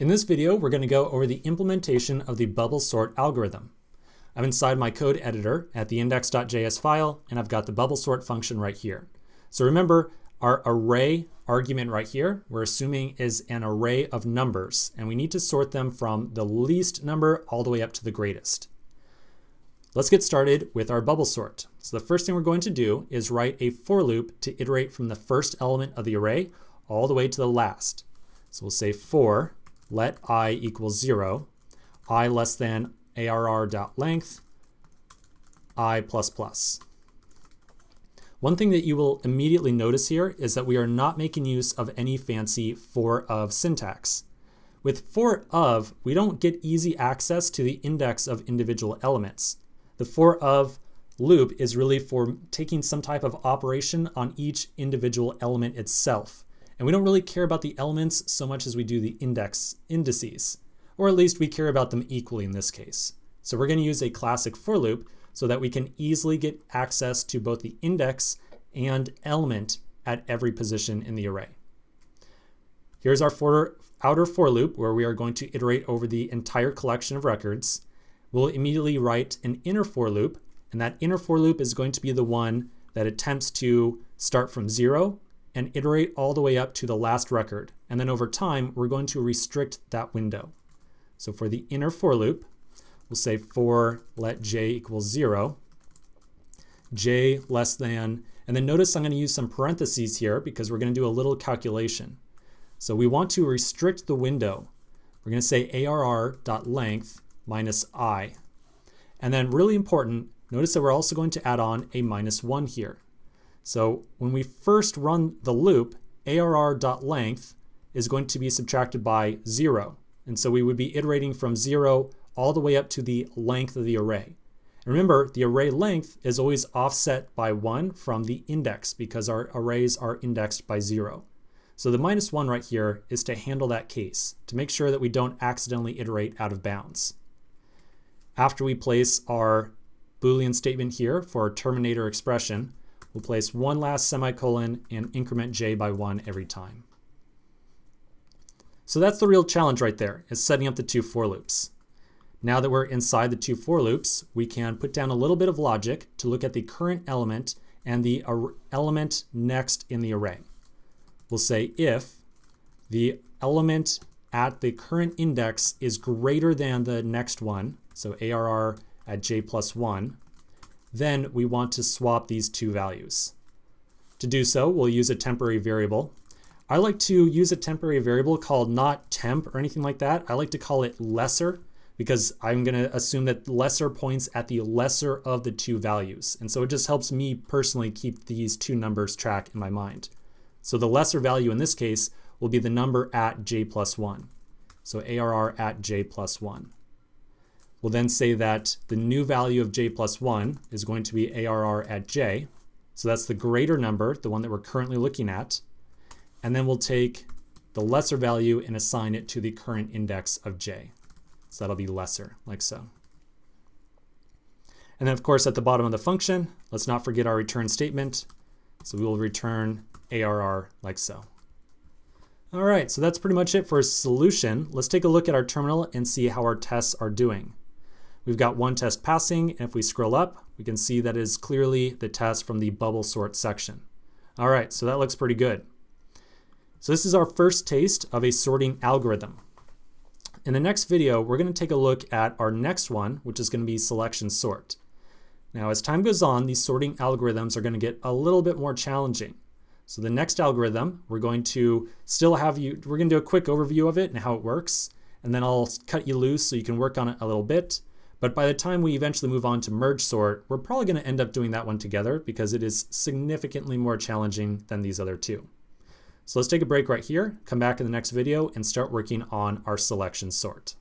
In this video, we're going to go over the implementation of the BubbleSort algorithm. I'm inside my code editor at the index.js file, and I've got the BubbleSort function right here. So remember, our array argument right here, we're assuming is an array of numbers, and we need to sort them from the least number all the way up to the greatest. Let's get started with our BubbleSort. So the first thing we're going to do is write a for loop to iterate from the first element of the array all the way to the last. So we'll say for let I equals 0, I less than arr.length, I plus plus. One thing that you will immediately notice here is that we are not making use of any fancy for of syntax. With for of, we don't get easy access to the index of individual elements. The for of loop is really for taking some type of operation on each individual element itself. And we don't really care about the elements so much as we do the indices, or at least we care about them equally in this case. So we're going to use a classic for loop so that we can easily get access to both the index and element at every position in the array. Here's our outer for loop where we are going to iterate over the entire collection of records. We'll immediately write an inner for loop, and that inner for loop is going to be the one that attempts to start from 0 and iterate all the way up to the last record. And then over time, we're going to restrict that window. So for the inner for loop, we'll say for let j equals 0, j less than, and then notice I'm going to use some parentheses here because we're going to do a little calculation. So we want to restrict the window. We're going to say arr.length minus I. And then really important, notice that we're also going to add on a -1 here. So when we first run the loop, arr.length is going to be subtracted by 0. And so we would be iterating from 0 all the way up to the length of the array. And remember, the array length is always offset by 1 from the index because our arrays are indexed by 0. So the -1 right here is to handle that case, to make sure that we don't accidentally iterate out of bounds. After we place our Boolean statement here for our terminator expression, we'll place one last semicolon and increment j by 1 every time. So that's the real challenge right there, is setting up the two for loops. Now that we're inside the two for loops, we can put down a little bit of logic to look at the current element and the element next in the array. We'll say if the element at the current index is greater than the next one, so arr at j plus 1, then we want to swap these two values. To do so, we'll use a temporary variable. I like to use a temporary variable called not temp or anything like that. I like to call it lesser because I'm going to assume that lesser points at the lesser of the two values. And so it just helps me personally keep these two numbers track in my mind. So the lesser value in this case will be the number at j plus 1. So arr at j plus 1. We'll then say that the new value of j plus 1 is going to be arr at j. So that's the greater number, the one that we're currently looking at. And then we'll take the lesser value and assign it to the current index of j. So that'll be lesser, like so. And then of course at the bottom of the function, let's not forget our return statement. So we will return arr like so. All right, so that's pretty much it for a solution. Let's take a look at our terminal and see how our tests are doing. We've got one test passing, and if we scroll up, we can see that is clearly the test from the BubbleSort section. All right, so that looks pretty good. So this is our first taste of a sorting algorithm. In the next video, we're going to take a look at our next one, which is going to be selection sort. Now, as time goes on, these sorting algorithms are going to get a little bit more challenging. So the next algorithm, we're going to we're going to do a quick overview of it and how it works, and then I'll cut you loose so you can work on it a little bit. But by the time we eventually move on to merge sort, we're probably going to end up doing that one together because it is significantly more challenging than these other two. So let's take a break right here, come back in the next video, and start working on our selection sort.